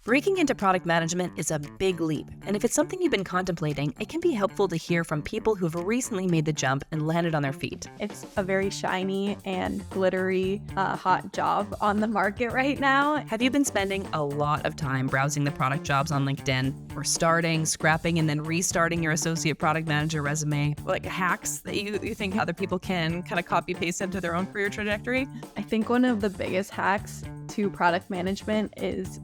Breaking into product management is a big leap, and if it's something you've been contemplating, it can be helpful to hear from people who've recently made the jump and landed on their feet. It's a very shiny and glittery, hot job on the market right now. Have you been spending a lot of time browsing the product jobs on LinkedIn, or starting, scrapping, and then restarting your associate product manager resume? Like hacks that you think other people can kind of copy paste into their own career trajectory? I think one of the biggest hacks to product management is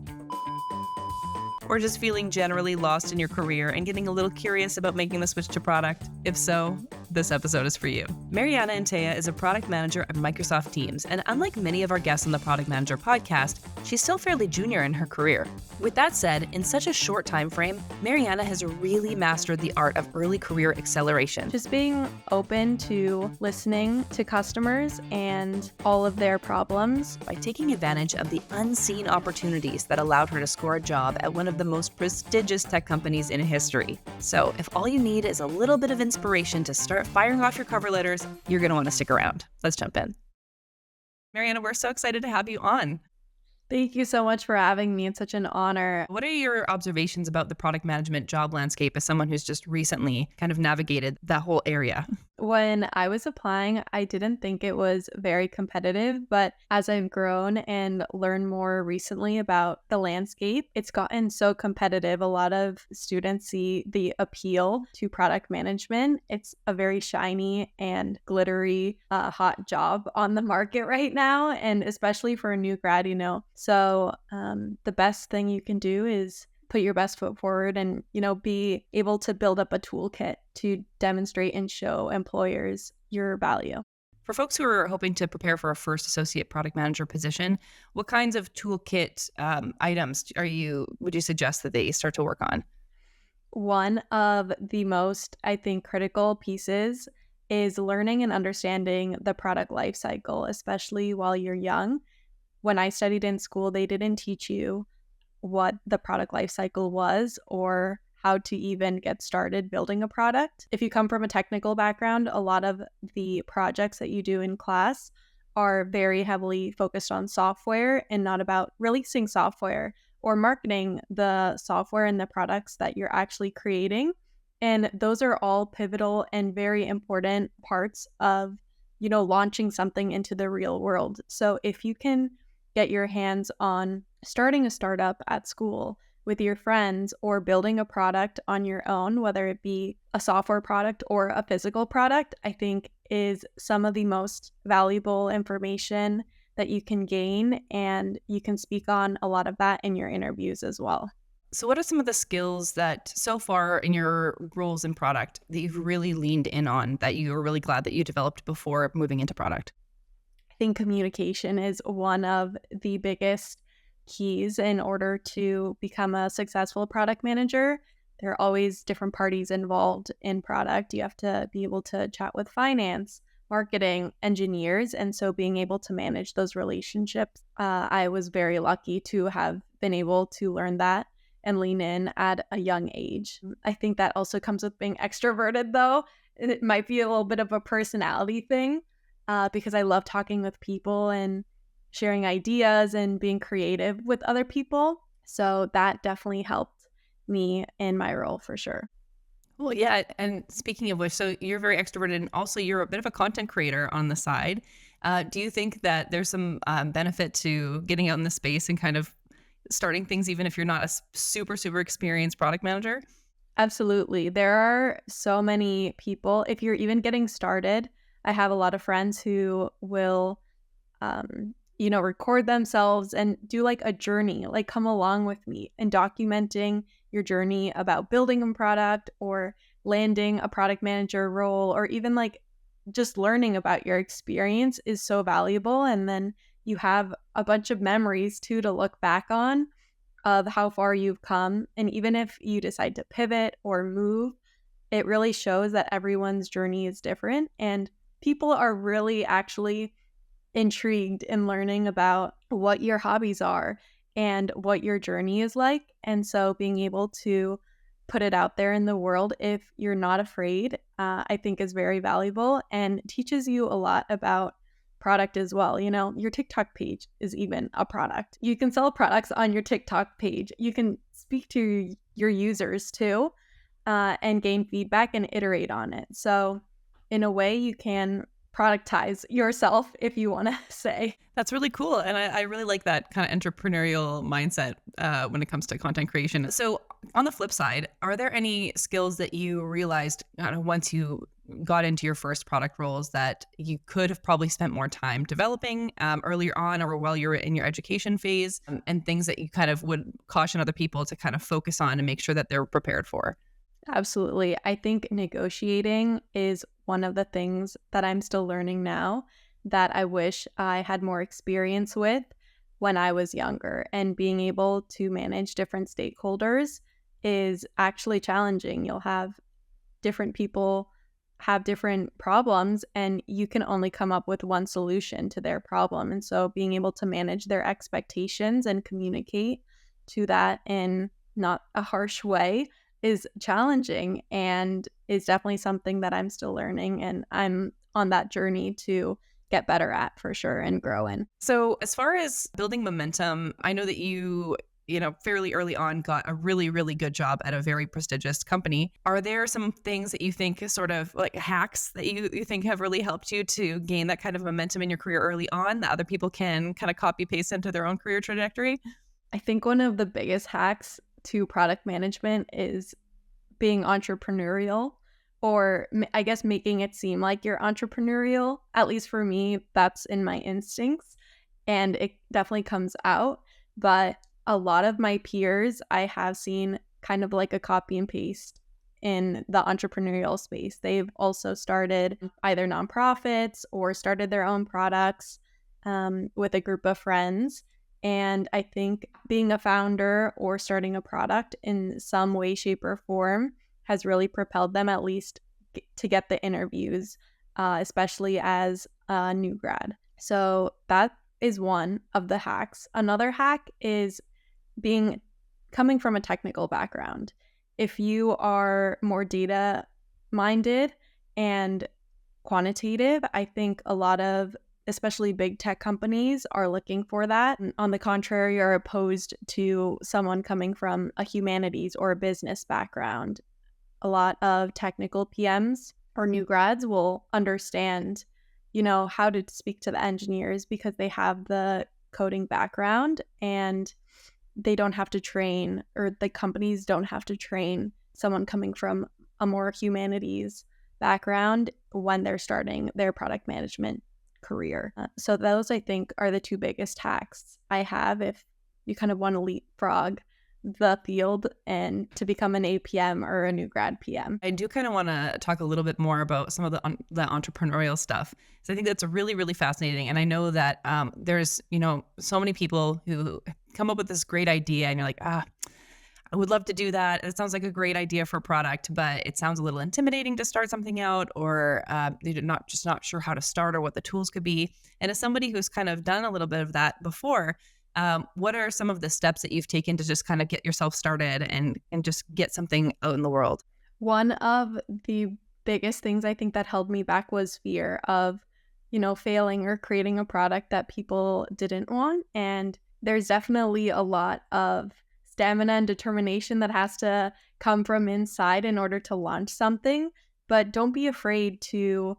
Or just feeling generally lost in your career and getting a little curious about making the switch to product? If so, this episode is for you. Mariana Antaya is a product manager at Microsoft Teams, and unlike many of our guests on the Product Manager podcast, she's still fairly junior in her career. With that said, in such a short time frame, Mariana has really mastered the art of early career acceleration. just being open to listening to customers and all of their problems. By taking advantage of the unseen opportunities that allowed her to score a job at one of the most prestigious tech companies in history. So if all you need is a little bit of inspiration to start firing off your cover letters, you're going to want to stick around. Let's jump in. Mariana, we're so excited to have you on. Thank you so much for having me. It's such an honor. What are your observations about the product management job landscape as someone who's just recently kind of navigated that whole area? When I was applying, I didn't think it was very competitive, but as I've grown and learned more recently about the landscape, it's gotten so competitive. A lot of students see the appeal to product management. It's a very shiny and glittery, hot job on the market right now, and especially for a new grad, So the best thing you can do is put your best foot forward and, be able to build up a toolkit to demonstrate and show employers your value. For folks who are hoping to prepare for a first associate product manager position, what kinds of toolkit items would you suggest that they start to work on? One of the most, I think, critical pieces is learning and understanding the product life cycle, especially while you're young. When I studied in school, they didn't teach you what the product life cycle was or how to even get started building a product. If you come from a technical background, a lot of the projects that you do in class are very heavily focused on software and not about releasing software or marketing the software and the products that you're actually creating. And those are all pivotal and very important parts of, launching something into the real world. So if you can get your hands on starting a startup at school with your friends or building a product on your own, whether it be a software product or a physical product, I think is some of the most valuable information that you can gain. And you can speak on a lot of that in your interviews as well. So what are some of the skills that so far in your roles in product that you've really leaned in on that you were really glad that you developed before moving into product? I think communication is one of the biggest keys in order to become a successful product manager. There are always different parties involved in product. You have to be able to chat with finance, marketing, engineers, and so being able to manage those relationships. I was very lucky to have been able to learn that and lean in at a young age. I think that also comes with being extroverted, though. It might be a little bit of a personality thing. Because I love talking with people and sharing ideas and being creative with other people. So that definitely helped me in my role for sure. Well, yeah. And speaking of which, so you're very extroverted and also you're a bit of a content creator on the side. Do you think that there's some benefit to getting out in the space and kind of starting things even if you're not a super, super experienced product manager? Absolutely. There are so many people. If you're even getting started, I have a lot of friends who will, record themselves and do like a journey, like come along with me and documenting your journey about building a product or landing a product manager role, or even like just learning about your experience is so valuable. And then you have a bunch of memories too to look back on of how far you've come. And even if you decide to pivot or move, it really shows that everyone's journey is different. And people are really actually intrigued in learning about what your hobbies are and what your journey is like. And so being able to put it out there in the world if you're not afraid, I think is very valuable and teaches you a lot about product as well. Your TikTok page is even a product. You can sell products on your TikTok page. You can speak to your users too, and gain feedback and iterate on it. So in a way, you can productize yourself, if you want to say. That's really cool. And I really like that kind of entrepreneurial mindset when it comes to content creation. So on the flip side, are there any skills that you realized once you got into your first product roles that you could have probably spent more time developing earlier on or while you were in your education phase, and things that you kind of would caution other people to kind of focus on and make sure that they're prepared for? Absolutely. I think negotiating is one of the things that I'm still learning now that I wish I had more experience with when I was younger. And being able to manage different stakeholders is actually challenging. You'll have different people have different problems, and you can only come up with one solution to their problem. And so being able to manage their expectations and communicate to that in not a harsh way is challenging, and is definitely something that I'm still learning, and I'm on that journey to get better at for sure and grow in. So as far as building momentum, I know that fairly early on got a really, really good job at a very prestigious company. Are there some things that you think is sort of like hacks that you think have really helped you to gain that kind of momentum in your career early on that other people can kind of copy paste into their own career trajectory? I think one of the biggest hacks to product management is being entrepreneurial, or I guess making it seem like you're entrepreneurial. At least for me, that's in my instincts, and it definitely comes out. But a lot of my peers I have seen kind of like a copy and paste in the entrepreneurial space. They've also started either nonprofits or started their own products with a group of friends. And I think being a founder or starting a product in some way, shape, or form has really propelled them at least to get the interviews, especially as a new grad. So that is one of the hacks. Another hack is coming from a technical background. If you are more data minded and quantitative, I think a lot of especially big tech companies are looking for that. And on the contrary, are opposed to someone coming from a humanities or a business background. A lot of technical PMs or new grads will understand, how to speak to the engineers because they have the coding background, and they don't have to train, or the companies don't have to train someone coming from a more humanities background when they're starting their product management career. So those, I think, are the two biggest hacks I have if you kind of want to leapfrog the field and to become an APM or a new grad PM. I do kind of want to talk a little bit more about some of the entrepreneurial stuff. So I think that's really, really fascinating. And I know that there's, so many people who come up with this great idea and you're like, I would love to do that. It sounds like a great idea for a product, but it sounds a little intimidating to start something out, or you're not sure how to start or what the tools could be. And as somebody who's kind of done a little bit of that before, what are some of the steps that you've taken to just kind of get yourself started and just get something out in the world? One of the biggest things I think that held me back was fear of, failing or creating a product that people didn't want. And there's definitely a lot of stamina and determination that has to come from inside in order to launch something. But don't be afraid to,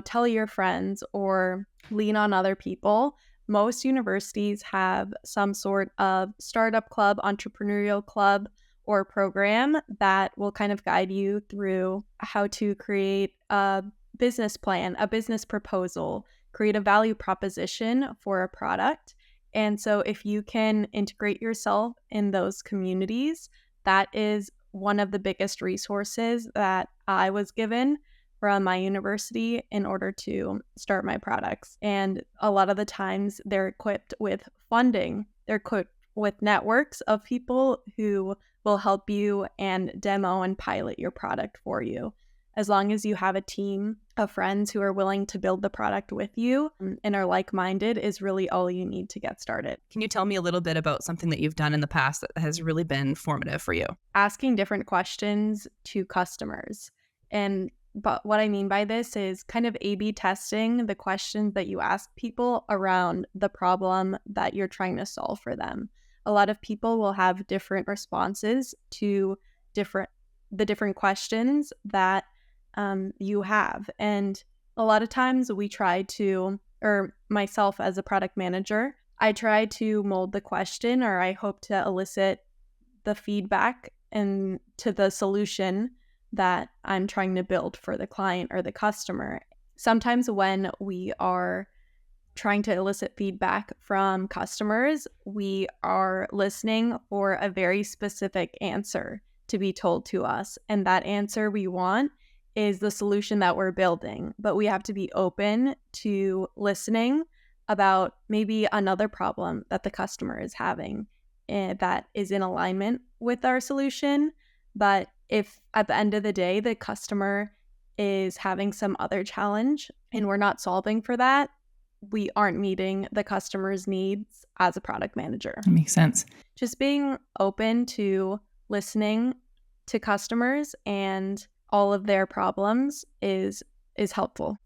tell your friends or lean on other people. Most universities have some sort of startup club, entrepreneurial club, or program that will kind of guide you through how to create a business plan, a business proposal, create a value proposition for a product. And so if you can integrate yourself in those communities, that is one of the biggest resources that I was given from my university in order to start my products. And a lot of the times they're equipped with funding. They're equipped with networks of people who will help you and demo and pilot your product for you. As long as you have a team of friends who are willing to build the product with you and are like-minded is really all you need to get started. Can you tell me a little bit about something that you've done in the past that has really been formative for you? Asking different questions to customers. And But what I mean by this is kind of A/B testing the questions that you ask people around the problem that you're trying to solve for them. A lot of people will have different responses to the different questions that you have. And a lot of times we try to, or myself as a product manager, I try to mold the question, or I hope to elicit the feedback and to the solution that I'm trying to build for the client or the customer. Sometimes when we are trying to elicit feedback from customers, we are listening for a very specific answer to be told to us. And that answer we want is the solution that we're building. But we have to be open to listening about maybe another problem that the customer is having that is in alignment with our solution. But if at the end of the day, the customer is having some other challenge and we're not solving for that, we aren't meeting the customer's needs as a product manager. That makes sense. Just being open to listening to customers and all of their problems is helpful.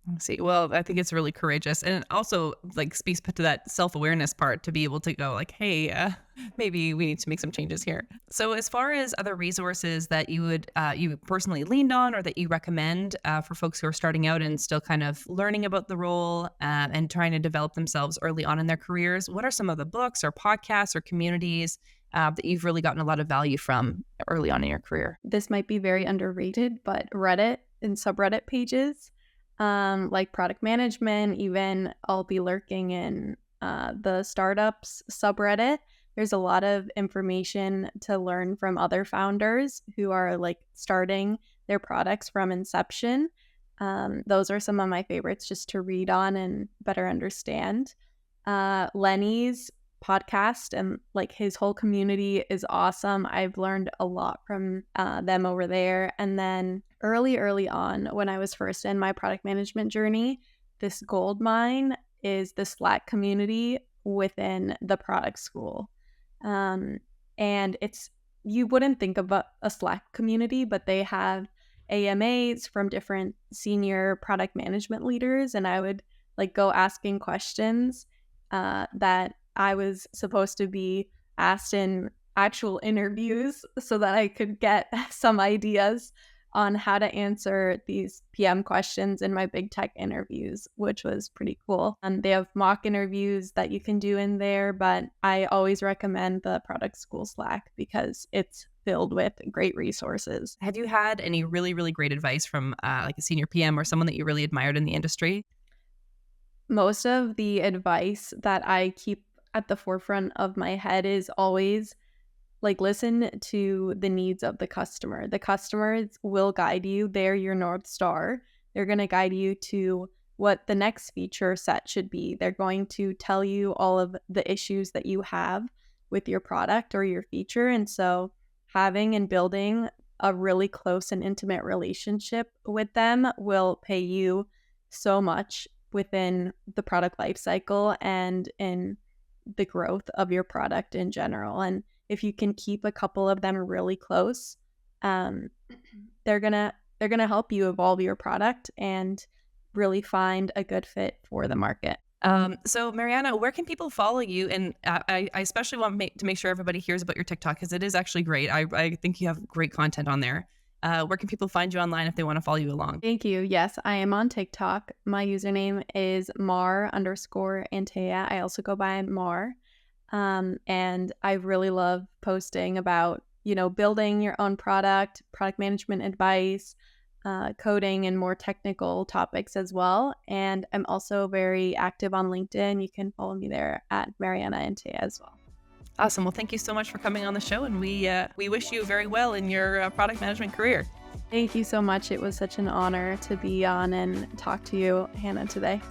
I see. Well, I think it's really courageous, and it also like speaks to that self-awareness part to be able to go like, hey, maybe we need to make some changes here. So as far as other resources that you would you personally leaned on or that you recommend for folks who are starting out and still kind of learning about the role and trying to develop themselves early on in their careers, what are some of the books or podcasts or communities that you've really gotten a lot of value from early on in your career? This might be very underrated, but Reddit and subreddit pages, like product management, even I'll be lurking in the startups subreddit. There's a lot of information to learn from other founders who are like starting their products from inception. Those are some of my favorites just to read on and better understand. Lenny's podcast and like his whole community is awesome. I've learned a lot from them over there. And then early on, when I was first in my product management journey, this gold mine is the Slack community within the product school. And it's, you wouldn't think of a Slack community, but they have AMAs from different senior product management leaders. And I would like go asking questions that I was supposed to be asked in actual interviews so that I could get some ideas on how to answer these PM questions in my big tech interviews, which was pretty cool. And they have mock interviews that you can do in there, but I always recommend the product school Slack because it's filled with great resources. Have you had any really, really great advice from like a senior PM or someone that you really admired in the industry? Most of the advice that I keep at the forefront of my head is always like listen to the needs of the customer. The customers will guide you. They're your North Star. They're going to guide you to what the next feature set should be. They're going to tell you all of the issues that you have with your product or your feature. And so having and building a really close and intimate relationship with them will pay you so much within the product lifecycle and in the growth of your product in general. And if you can keep a couple of them really close, they're gonna help you evolve your product and really find a good fit for the market. So Mariana, where can people follow you? And I especially want to make sure everybody hears about your TikTok because it is actually great. I think you have great content on there. Where can people find you online if they want to follow you along? Thank you. Yes, I am on TikTok. My username is Mar_Antaya. I also go by Mar. And I really love posting about, building your own product management advice, coding and more technical topics as well. And I'm also very active on LinkedIn. You can follow me there at Mariana Antaya as well. Awesome. Well, thank you so much for coming on the show, and we wish you very well in your product management career. Thank you so much. It was such an honor to be on and talk to you, Hannah, today.